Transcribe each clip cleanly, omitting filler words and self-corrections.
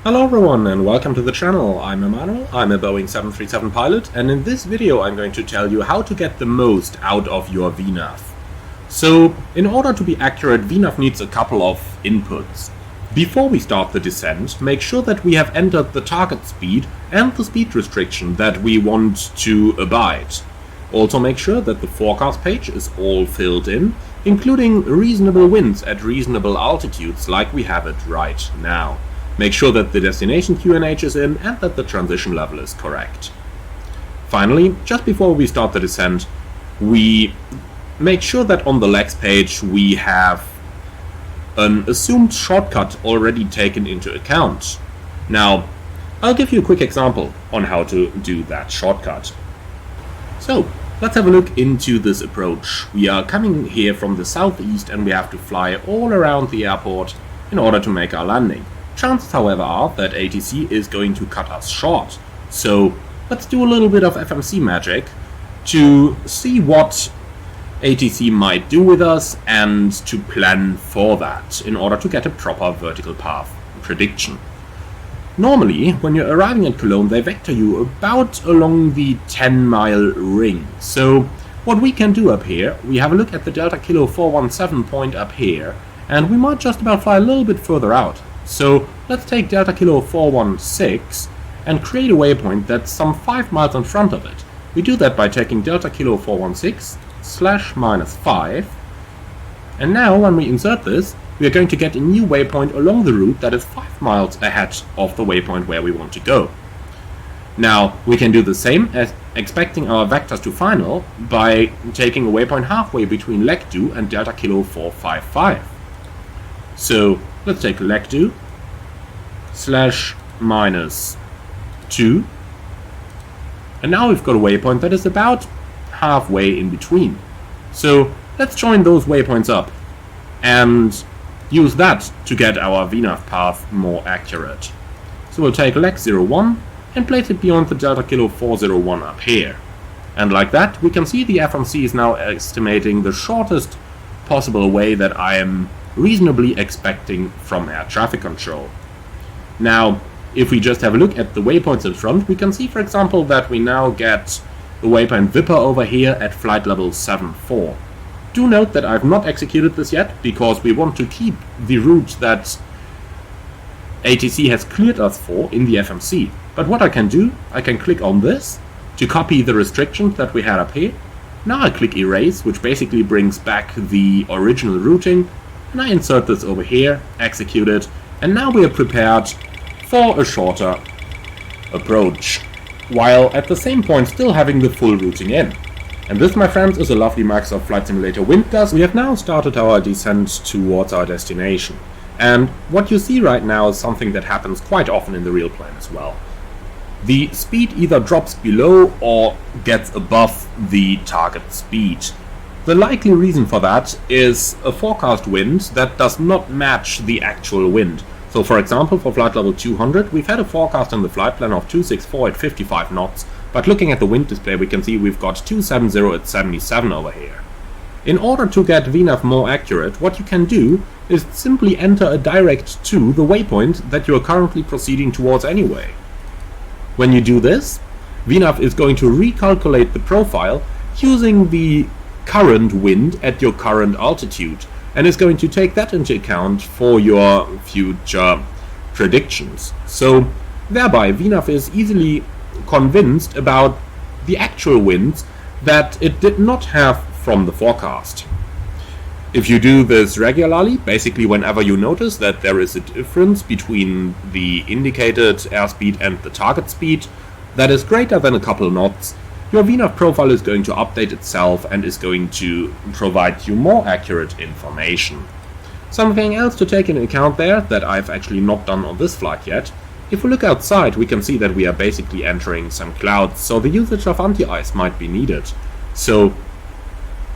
Hello everyone and welcome to the channel. I'm Emmanuel, I'm a Boeing 737 pilot, and in this video I'm going to tell you how to get the most out of your VNAV. So, in order to be accurate, VNAV needs a couple of inputs. Before we start the descent, make sure that we have entered the target speed and the speed restriction that we want to abide. Also make sure that the forecast page is all filled in, including reasonable winds at reasonable altitudes like we have it right now. Make sure that the destination QNH is in and that the transition level is correct. Finally, just before we start the descent, we make sure that on the legs page we have an assumed shortcut already taken into account. Now, I'll give you a quick example on how to do that shortcut. So, let's have a look into this approach. We are coming here from the southeast and we have to fly all around the airport in order to make our landing. Chances, however, are that ATC is going to cut us short. So let's do a little bit of FMC Magic to see what ATC might do with us and to plan for that in order to get a proper vertical path prediction. Normally, when you're arriving at Cologne, they vector you about along the 10-mile ring. So what we can do up here, we have a look at the Delta Kilo 417 point up here, and we might just about fly a little bit further out. So let's take Delta Kilo 416 and create a waypoint that's some 5 miles in front of it. We do that by taking Delta Kilo 416 / -5, and now when we insert this, we are going to get a new waypoint along the route that is 5 miles ahead of the waypoint where we want to go. Now we can do the same as expecting our vectors to final by taking a waypoint halfway between leg 2 and Delta Kilo 455. So let's take leg 2 / -2, and now we've got a waypoint that is about halfway in between. So let's join those waypoints up and use that to get our VNAV path more accurate. So we'll take leg 01 and place it beyond the Delta Kilo 401 up here. And like that, we can see the FMC is now estimating the shortest possible way that I am reasonably expecting from air traffic control. Now, if we just have a look at the waypoints in front, we can see, for example, that we now get the waypoint Vipper over here at flight level 74. Do note that I've not executed this yet, because we want to keep the route that ATC has cleared us for in the FMC. But what I can do, I can click on this to copy the restrictions that we had up here. Now I click Erase, which basically brings back the original routing, and I insert this over here, execute it, and now we are prepared for a shorter approach, while at the same point still having the full routing in. And this, my friends, is a lovely Microsoft Flight Simulator wind gust. We have now started our descent towards our destination. And what you see right now is something that happens quite often in the real plane as well. The speed either drops below or gets above the target speed. The likely reason for that is a forecast wind that does not match the actual wind. So for example, for flight level 200, we've had a forecast in the flight plan of 264 at 55 knots, but looking at the wind display we can see we've got 270 at 77 over here. In order to get VNAV more accurate, what you can do is simply enter a direct to the waypoint that you are currently proceeding towards anyway. When you do this, VNAV is going to recalculate the profile using the current wind at your current altitude, and is going to take that into account for your future predictions. So thereby VNAV is easily convinced about the actual winds that it did not have from the forecast. If you do this regularly, basically whenever you notice that there is a difference between the indicated airspeed and the target speed that is greater than a couple knots, your VNAV profile is going to update itself and is going to provide you more accurate information. Something else to take into account there that I've actually not done on this flight yet. If we look outside, we can see that we are basically entering some clouds, so the usage of anti-ice might be needed. So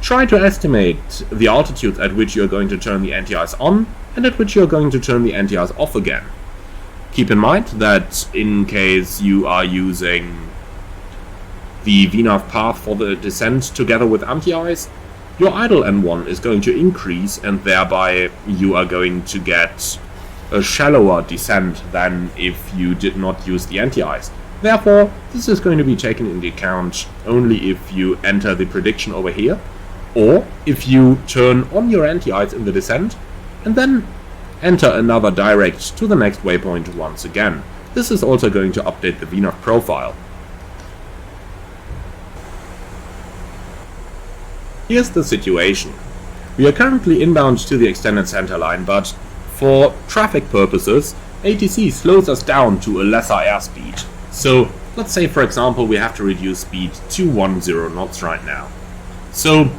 try to estimate the altitudes at which you're going to turn the anti-ice on and at which you're going to turn the anti-ice off again. Keep in mind that in case you are using the VNAV path for the descent together with anti-ice, your idle N1 is going to increase, and thereby you are going to get a shallower descent than if you did not use the anti-ice. Therefore, this is going to be taken into account only if you enter the prediction over here, or if you turn on your anti-ice in the descent, and then enter another direct to the next waypoint once again. This is also going to update the VNAV profile. Here's the situation. We are currently inbound to the extended center line, but for traffic purposes, ATC slows us down to a lesser airspeed. So let's say, for example, we have to reduce speed to 10 knots right now. So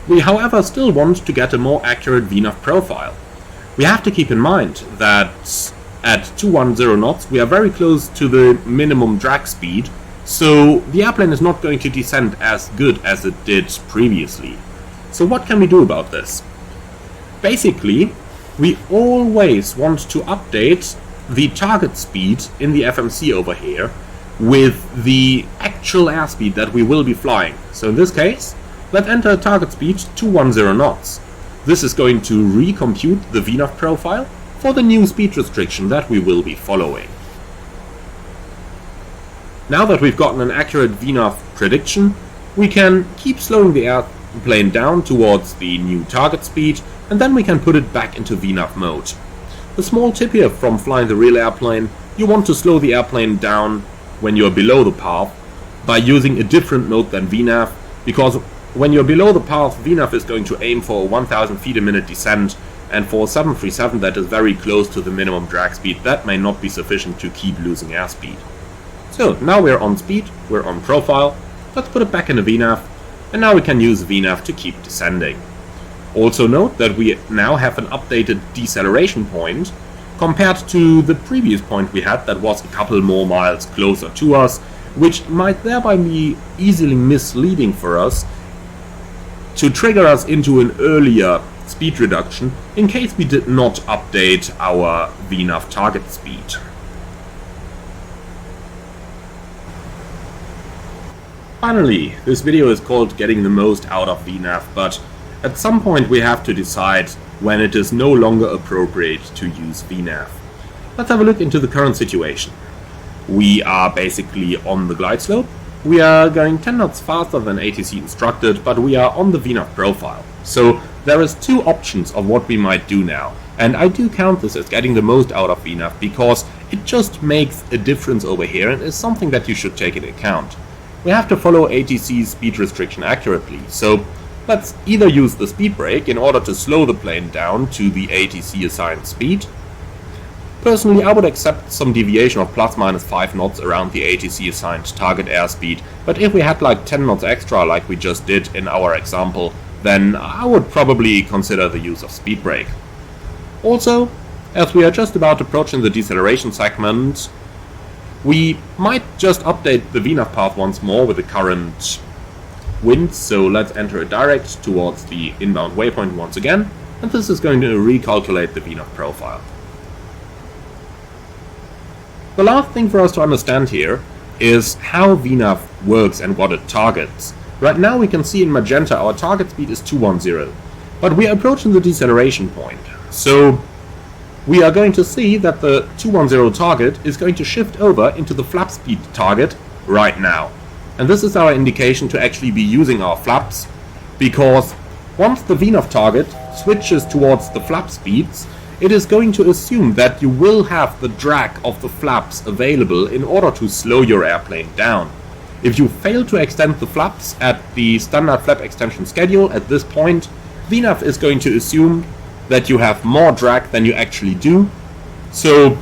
we, however, still want to get a more accurate VNAV profile. We have to keep in mind that at 210 knots we are very close to the minimum drag speed, so the airplane is not going to descend as good as it did previously. So what can we do about this? Basically, we always want to update the target speed in the FMC over here with the actual airspeed that we will be flying. So in this case, let's enter a target speed 210 knots. This is going to recompute the VNAV profile for the new speed restriction that we will be following. Now that we've gotten an accurate VNAV prediction, we can keep slowing the airplane down towards the new target speed, and then we can put it back into VNAV mode. A small tip here from flying the real airplane: you want to slow the airplane down when you're below the path by using a different mode than VNAV, because when you're below the path, VNAV is going to aim for a 1000 feet a minute descent, and for a 737 that is very close to the minimum drag speed, that may not be sufficient to keep losing airspeed. So now we're on speed, we're on profile, let's put it back in the VNAV, and now we can use VNAV to keep descending. Also note that we now have an updated deceleration point compared to the previous point we had that was a couple more miles closer to us, which might thereby be easily misleading for us to trigger us into an earlier speed reduction in case we did not update our VNAV target speed. Finally, this video is called Getting the Most Out of VNAV, but at some point we have to decide when it is no longer appropriate to use VNAV. Let's have a look into the current situation. We are basically on the glide slope. We are going 10 knots faster than ATC instructed, but we are on the VNAV profile. So there is two options of what we might do now, and I do count this as getting the most out of VNAV because it just makes a difference over here and is something that you should take into account. We have to follow ATC's speed restriction accurately, so let's either use the speed brake in order to slow the plane down to the ATC assigned speed. Personally, I would accept some deviation of ±5 knots around the ATC assigned target airspeed, but if we had like 10 knots extra like we just did in our example, then I would probably consider the use of speed brake. Also, as we are just about approaching the deceleration segment, we might just update the VNAV path once more with the current wind, so let's enter a direct towards the inbound waypoint once again, and this is going to recalculate the VNAV profile. The last thing for us to understand here is how VNAV works and what it targets. Right now we can see in magenta our target speed is 210, but we are approaching the deceleration point, so we are going to see that the 210 target is going to shift over into the flap speed target right now. And this is our indication to actually be using our flaps, because once the VNAV target switches towards the flap speeds, it is going to assume that you will have the drag of the flaps available in order to slow your airplane down. If you fail to extend the flaps at the standard flap extension schedule at this point, VNAV is going to assume that you have more drag than you actually do, so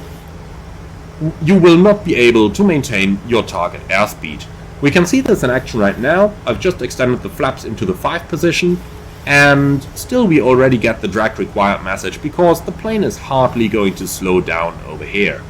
you will not be able to maintain your target airspeed. We can see this in action right now. I've just extended the flaps into the 5 position, and still we already get the drag required message because the plane is hardly going to slow down over here.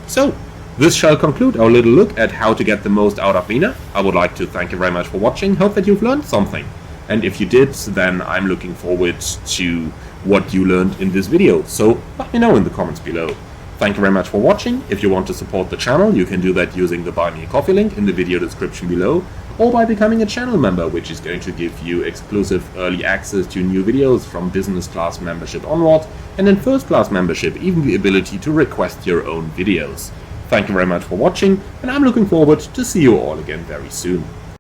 So, this shall conclude our little look at how to get the most out of VNAV. I would like to thank you very much for watching, hope that you've learned something. And if you did, then I'm looking forward to what you learned in this video, so let me know in the comments below. Thank you very much for watching. If you want to support the channel, you can do that using the Buy Me a Coffee link in the video description below, or by becoming a channel member, which is going to give you exclusive early access to new videos from business class membership onward, and in first class membership even the ability to request your own videos. Thank you very much for watching, and I'm looking forward to see you all again very soon.